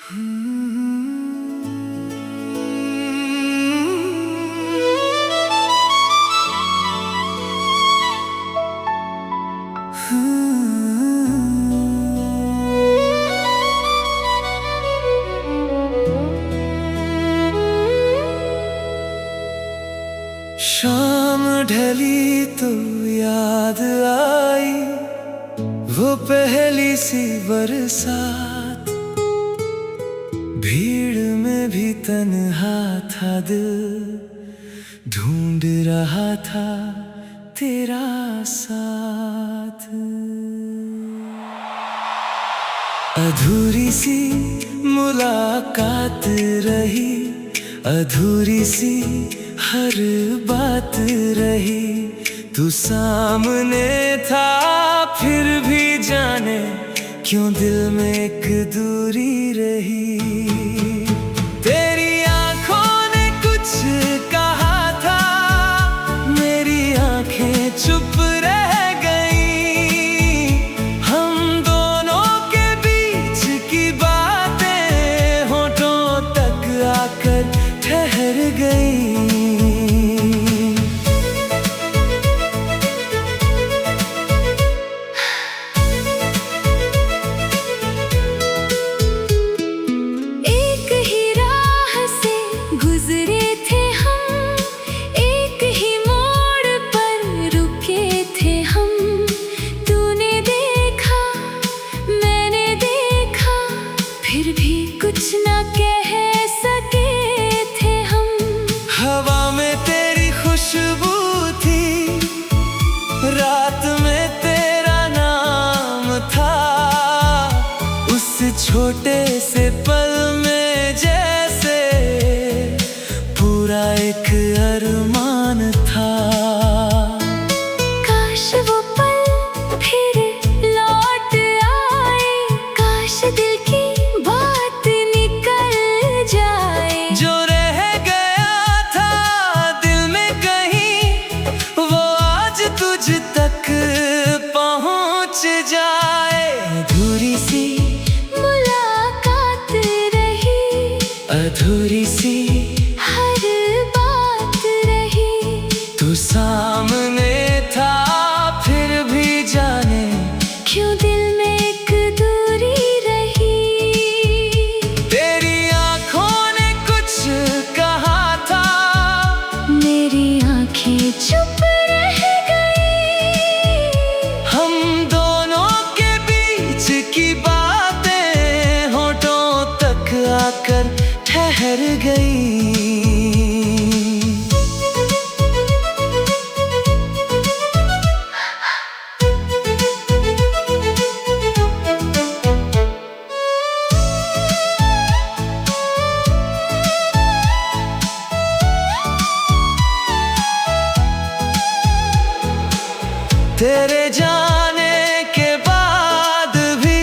शाम ढली तो याद आई वो पहली सी बरसात। भीड़ में भी तन्हा था दिल, ढूंढ रहा था तेरा साथ। अधूरी सी मुलाकात रही, अधूरी सी हर बात रही। तू सामने था फिर भी जाने क्यों दिल में एक दूरी रही। तेरी आंखों ने कुछ कहा था, मेरी आंखें चुप रह गई। हम दोनों के बीच की बातें होठों तक आकर ठहर गई। फिर भी कुछ ना कह सके थे हम। हवा में तेरी खुशबू थी, रात में तेरा नाम था। उस छोटे से पल में जैसे पूरा एक अरमान था। काश वो पल फिर लौट आए, काश दिल की जो रह गया था दिल में कहीं, वो आज तुझ तक पहुंच जाए। अधूरी सी मुलाकात रही, अधूरी सी हर बात रही। तू सामने था फिर भी जाने क्यों दिल में एक दूरी रही। तेरी आंखों ने कुछ कहा था, मेरी आंखें चुप रह गई। हम दोनों के बीच की बातें होठों तक आकर ठहर गई। तेरे जाने के बाद भी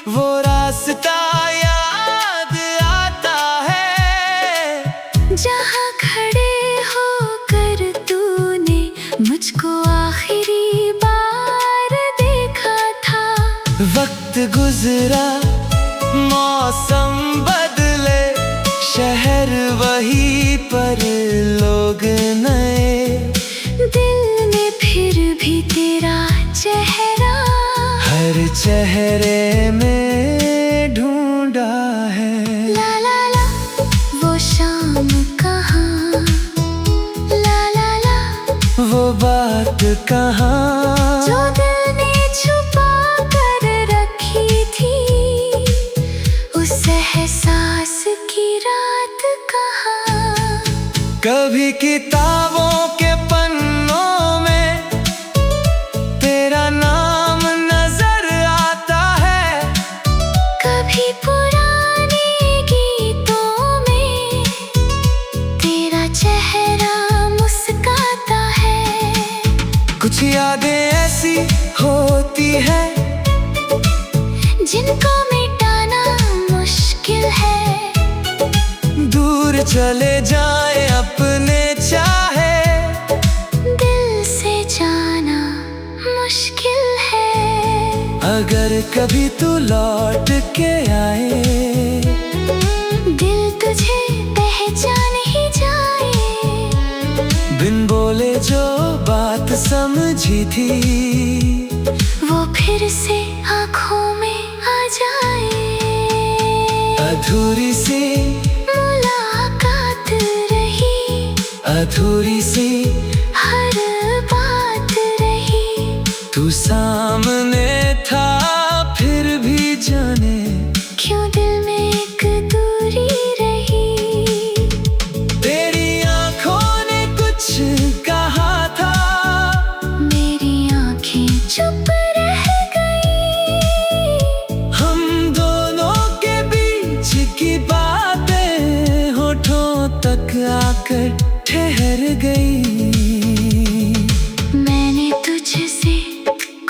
वो रास्ता याद आता है। जहाँ खड़े होकर तूने मुझको आखिरी बार देखा था। वक्त गुजरा, मौसम बदले, शहर वही पर लोग नए। दिल ने फिर भी तेरा चेहरा हर चेहरे में ढूंढा है। ला ला ला वो शाम कहाँ, ला ला ला वो बात कहाँ, जो दिल ने छुपा कर रखी थी। उस एहसास की रात कहाँ। कभी किताबों के पन्नों में तेरा नाम नजर आता है, कभी पुराने गीतों में तेरा चेहरा मुस्काता है। कुछ यादें ऐसी होती हैं जिनको मिटाना मुश्किल है। दूर चले जाए अपने चाहे, दिल से जाना मुश्किल है। अगर कभी तू लौट के आए थी वो फिर से आँखों में आ जाए। अधूरी सी मुलाकात रही, अधूरी सी हर बात रही। तू सामने था फिर भी जाने क्यों दिल में एक दूरी रही। तेरी आंखों ने कुछ कहा था, मेरी आंखें चुप रह गई। हम दोनों के बीच की बातें होठों तक आकर ठहर गई। मैंने तुझसे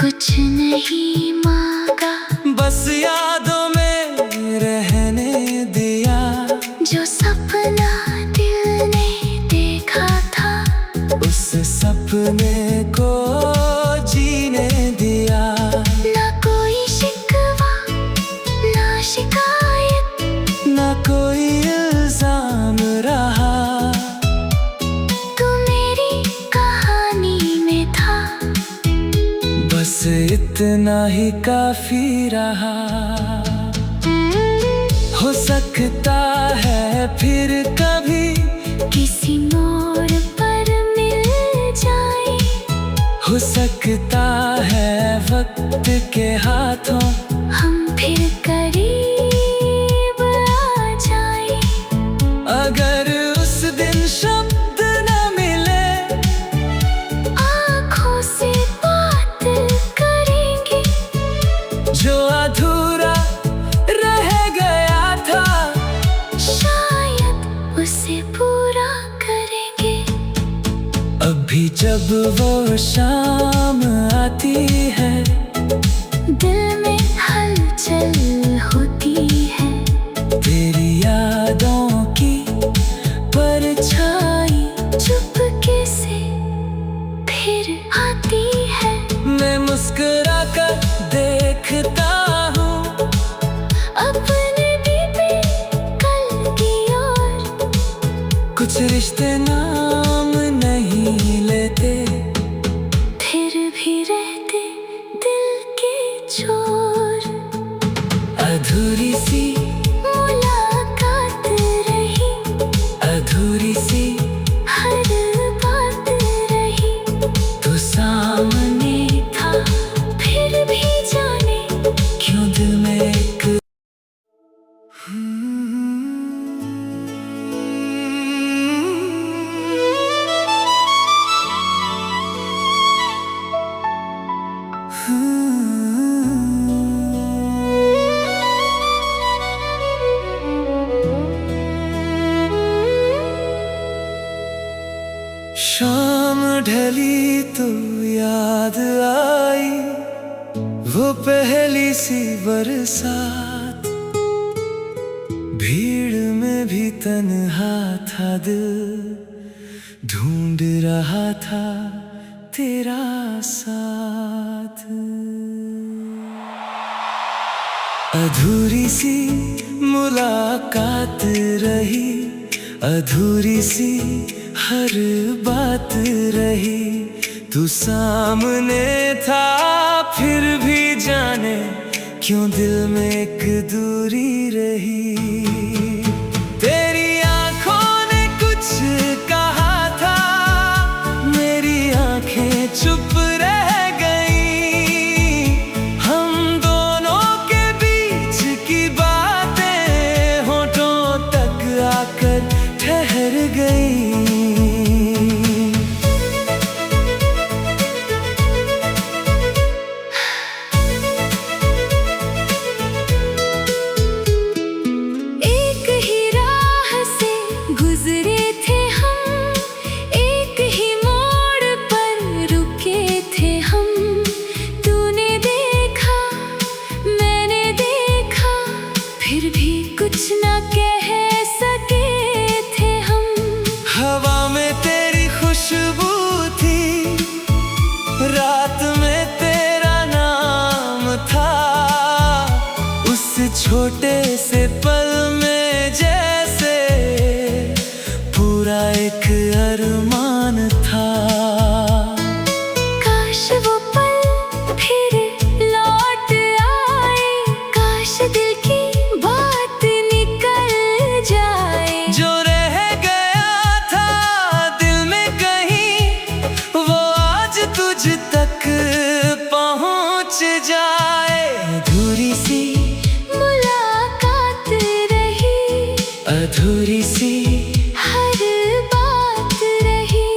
कुछ नहीं मांगा, बस यादों में रहने दिया। जो सपना दिल ने देखा था, उस सपने को जीने दिया। ना कोई शिकवा ना शिकायत, ना कोई इल्जाम रहा। तू मेरी कहानी में था, बस इतना ही काफी रहा। हो सकता है फिर कभी किसी मोड़ पर मिल जाए। हो सकता है वक्त के हाथों हम फिर करीब आ जाए। अगर उस दिन शब्द न मिले, आँखों से बात करेंगे। जो अधूरा रह गया था, शायद उसे पूरा करेंगे। अभी जब वो शाम आती है, दिल में हलचल होती है। तेरी यादों की परछाई चुपके से फिर आती है। मैं मुस्कुरा कर देखता हूँ अपने बीते कल की ओर। कुछ रिश्ते नाम नहीं लेते, फिर भी रहते दिल के छोर। अधूरी सी मुलाकात रही, अधूरी सी हर बात रही। तू सामने था फिर भी जाने क्यों दिल में एक शाम ढली तो याद आई वो पहली सी बरसात। भीड़ में भी तन्हा था दिल, ढूंढ रहा था तेरा साथ। अधूरी सी मुलाकात रही, अधूरी सी हर बात रही। तू सामने था फिर भी जाने क्यों दिल में एक दूरी रही। तेरी आंखों ने कुछ कहा था, मेरी आंखें चुप रह गई। हम दोनों के बीच की बातें होठों तक आकर ठहर गई। कुछ ना कह सके थे हम। हवा में तेरी खुशबू थी, रात में तेरा नाम था। उस छोटे से पल में जैसे पूरा एक अरमान था। काश वो की बात निकल जाए। जो रह गया था दिल में कहीं वो आज तुझ तक पहुंच जाए। अधूरी सी मुलाकात रही, अधूरी सी हर बात रही।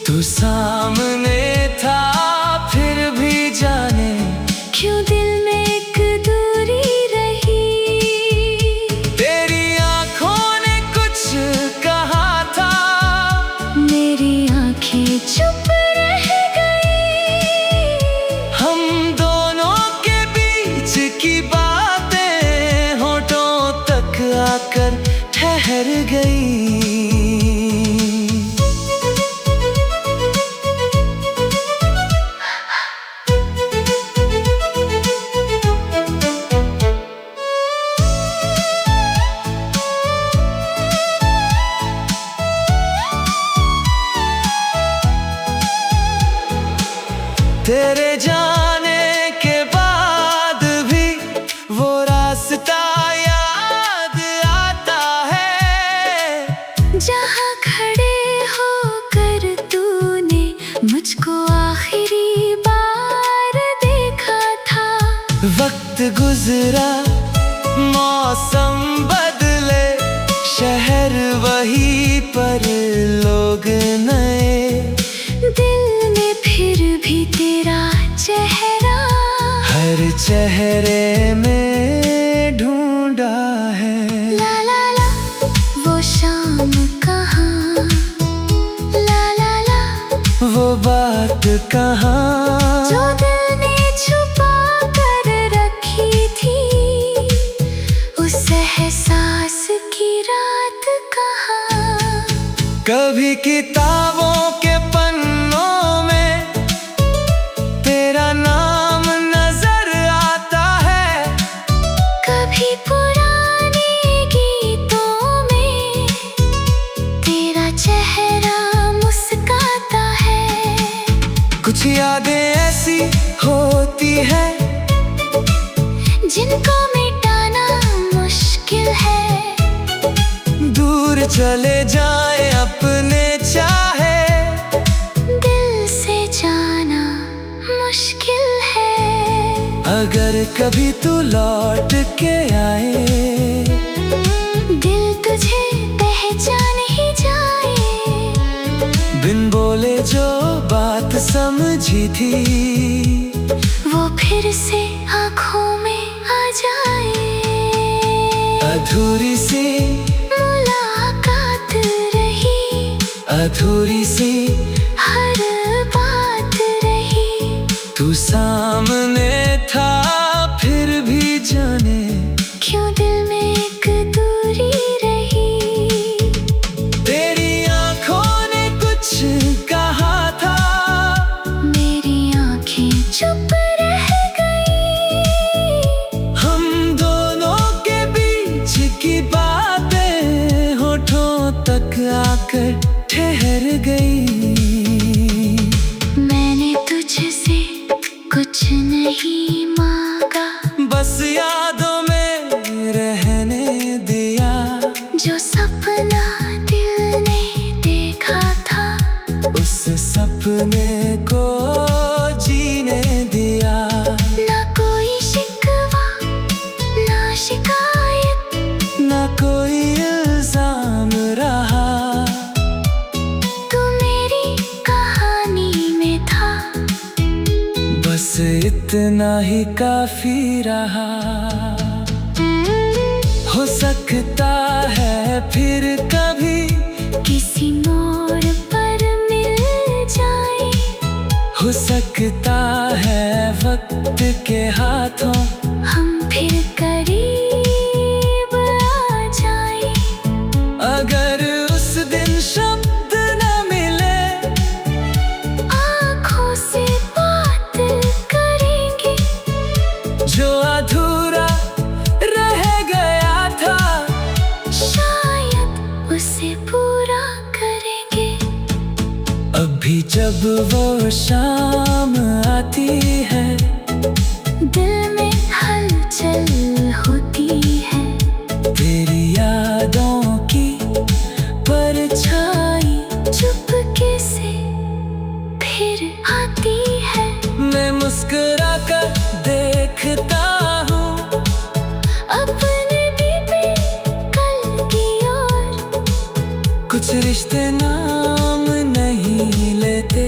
तू सामने था फिर भी जाने क्यों दिल में एक दूरी रही। तेरी आंखों ने कुछ कहा था, मेरी आंखें चुप रह गई। हम दोनों के बीच की बातें होठों तक आकर ठहर गई। तेरे जाने के बाद भी वो रास्ता याद आता है। जहाँ खड़े होकर तूने मुझको आखिरी बार देखा था। वक्त गुजरा, मौसम बदले, शहर वही पर लोग नए। दिल ने फिर भी तेरा चेहरा हर चेहरे में ढूंढा है। ला ला ला वो शाम कहाँ, ला ला ला वो बात कहाँ जो दिल ने छुपा कर रखी थी। उस एहसास की रात कहाँ। कभी किताबों के पन्नों में तेरा नाम नजर आता है। कभी पुराने गीतों में तेरा चेहरा मुस्काता है। कुछ यादें ऐसी होती हैं जिनको मिटाना मुश्किल है। दूर चले जाए अपने चाहे, दिल से जाना मुश्किल है। अगर कभी तू लौट के आए दिल तुझे पहचान ही जाए। बिन बोले जो बात समझी थी वो फिर से आँखों में आ जाए। अधूरी सी मुलाकात रही, अधूरी सी हर बात रही। तू सामने था फिर भी जाने क्यों दिल में एक दूरी रही। तेरी आंखों ने कुछ कहा था, मेरी आंखें चुप रह गई। हम दोनों के बीच की बातें होठों तक आकर ठहर गई। मैंने तुझसे कुछ नहीं मांगा, बस यादों में रहने दिया। जो सपना दिल ने देखा था उस सपने को जीने दिया। ना कोई शिकवा ना शिकायत, ना कोई इल्जाम रहा। तू मेरी कहानी में था, बस इतना ही काफी रहा। हो सकता है फिर कभी किसी मोड़ पर मिल जाए। हो सकता है वक्त के हाथों हम फिर करीब आ जाए। अगर उस दिन शब्द न मिले आँखों से बात करेंगे। जो अधूरा रह गया था शायद उसे पूरा करेंगे। अभी जब वो शाम आती है दिल में हलचल होती कुछ रिश्ते नाम नहीं लेते,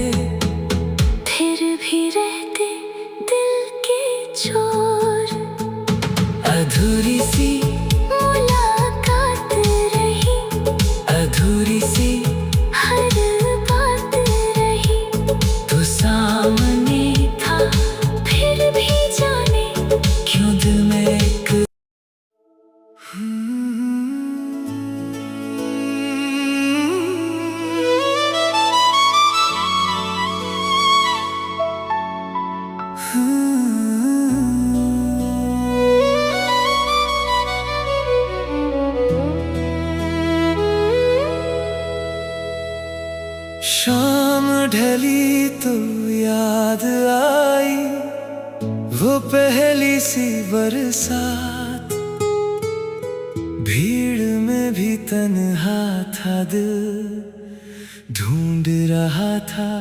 फिर भी रहते दिल के छोर। अधूरी सी मुलाकात रही, अधूरी सी हर बात रही। तू सामने था फिर भी जाने क्यों दिल में एक शाम ढली तो याद आई वो पहली सी बरसात। भीड़ में भी तन्हा था दिल, ढूंढ रहा था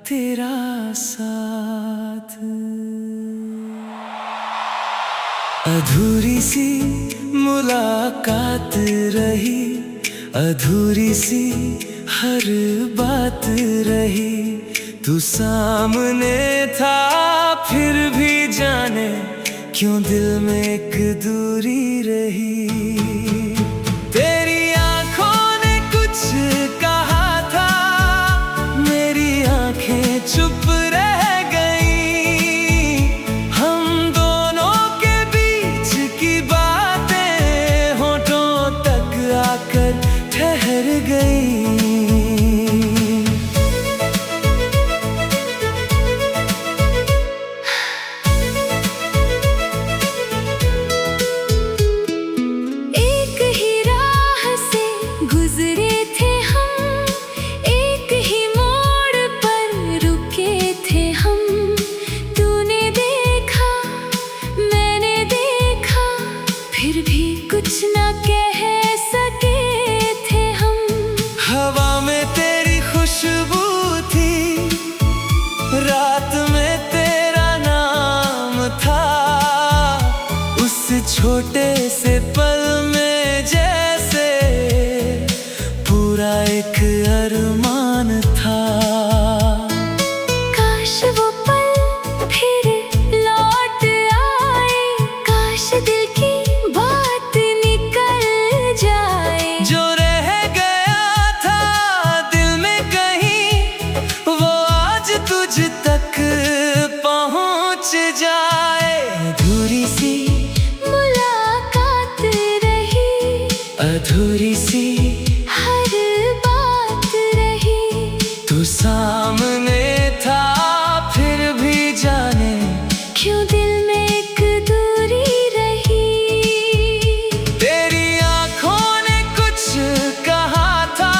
तेरा साथ। अधूरी सी मुलाकात रही, अधूरी सी हर बात रही। तू सामने था फिर भी जाने क्यों दिल में एक दूरी रही। तेरी आंखों ने कुछ कहा था, मेरी आंखें चुप रह गई। हम दोनों के बीच की बातें होठों तक आकर ठहर गई। गुजरे थे हम, एक ही मोड़ पर रुके थे हम। तूने देखा मैंने देखा, फिर भी कुछ ना कह सके थे हम। हवा में तेरी खुशबू थी, रात में तेरा नाम था। उस छोटे से पल में जैसे पूरा एक अरमान था। काश वो पल फिर लौट आए, काश दिल की बात निकल जाए। जो रह गया था दिल में कहीं, वो आज तुझ तक पहुंच जाए। अधूरी सी मुलाकात रही, अधूरी सी हर बात रही। तू सामने था फिर भी जाने क्यों दिल में एक दूरी रही। तेरी आंखों ने कुछ कहा था,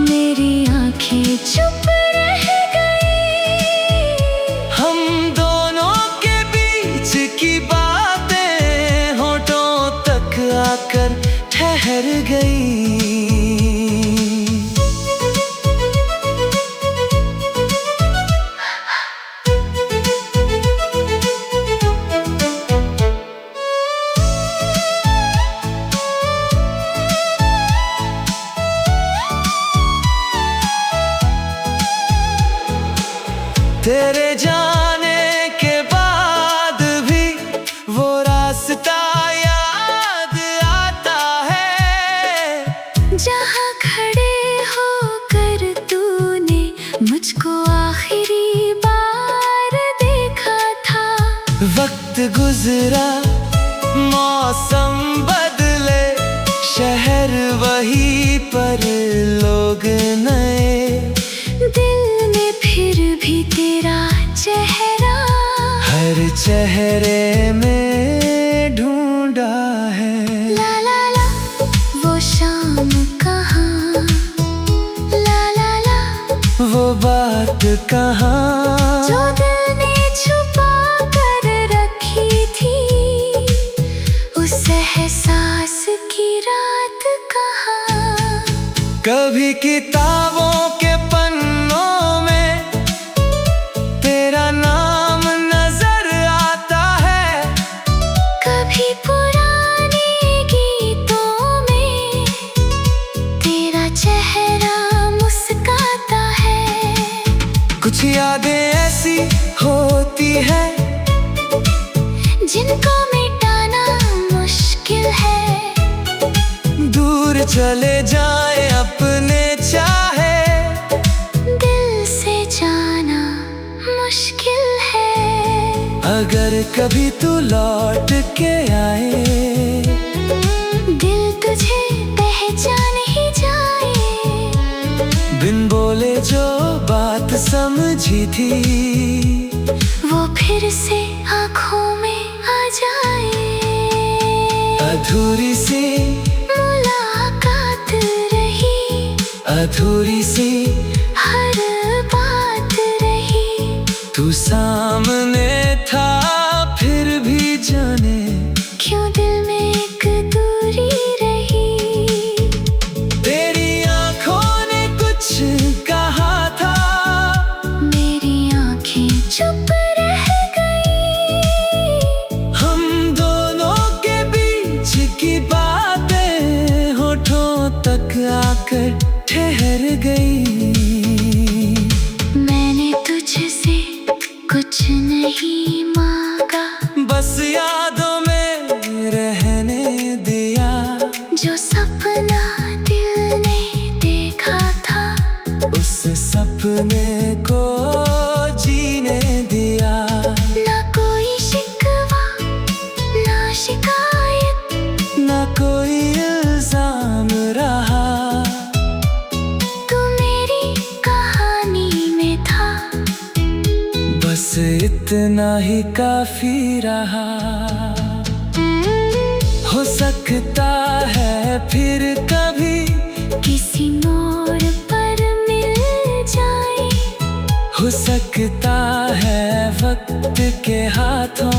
मेरी आंखें चुप रह गई। हम दोनों के बीच की बातें होठों तक आकर ठहर गई। तेरे जाने के बाद भी वो रास्ता याद आता है। जहाँ खड़े होकर तूने मुझको आखिरी बार देखा था। वक्त गुजरा मौसम बदले, शहर वही पर लोग नए। दिल ने फिर भी तेरा चेहरा हर चेहरे में ढूंढा है। ला ला ला वो शाम कहाँ, ला ला ला वो बात कहाँ जो दिल ने छुपा कर रखी थी। उस एहसास की रात कहाँ। कभी किताबों के पन्नों में तेरा नाम नजर आता है, कभी पुराने गीतों में तेरा है, जिनको मिटाना मुश्किल है। दूर चले जाए अपने चाहे, दिल से जाना मुश्किल है। अगर कभी तू लौट के आए, दिल तुझे पहचान ही जाए। बिन बोले जो बात समझी थी, वो फिर से आँखों में आ जाए। अधूरी सी मुलाकात रही, अधूरी सी हर बात रही। तू सामने था फिर भी जाने क्यों दिल में एक दूरी रही। तेरी आंखों ने कुछ कहा था, मेरी आँखें चुप रह गई। हम दोनों के बीच की बातें होठों तक आकर ठहर गई। मैंने तुझसे कुछ नहीं मांगा, बस यादों में रहने दिया। जो सपना दिल ने देखा था, उस सपने को जीने दिया। ना कोई शिकवा ना शिकायत, ना कोई इल्जाम रहा, तू मेरी कहानी में था। बस इतना ही काफी रहा। हो सकता है फिर कभी किसी मोड़ पर मिल जाए। हो सकता है वक्त के हाथों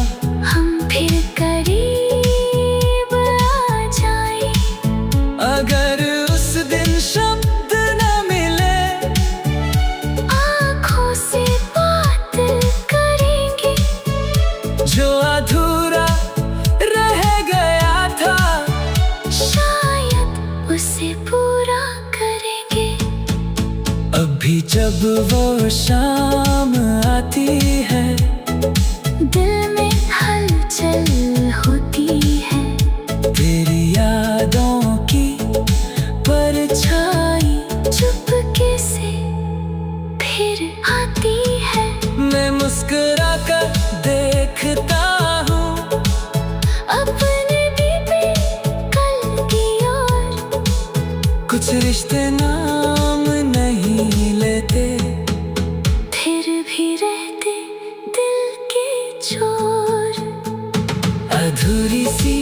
हम फिर करीब आ जाए। अगर उस दिन शब्द न मिले, आँखों से बात करेंगे। जो अधूरा रह गया था, शायद उसे पूरा करेंगे। अभी जब वो शाम आती है, दिल में हलचल होती है। तेरी यादों की परछाई चुपके से फिर आती है। मैं मुस्कुरा कर देखता हूँ, अपने बीते कल की ओर। कुछ रिश्ते नाम नहीं लेते, फिर भी रहते दिल के छोर। अधूरी सी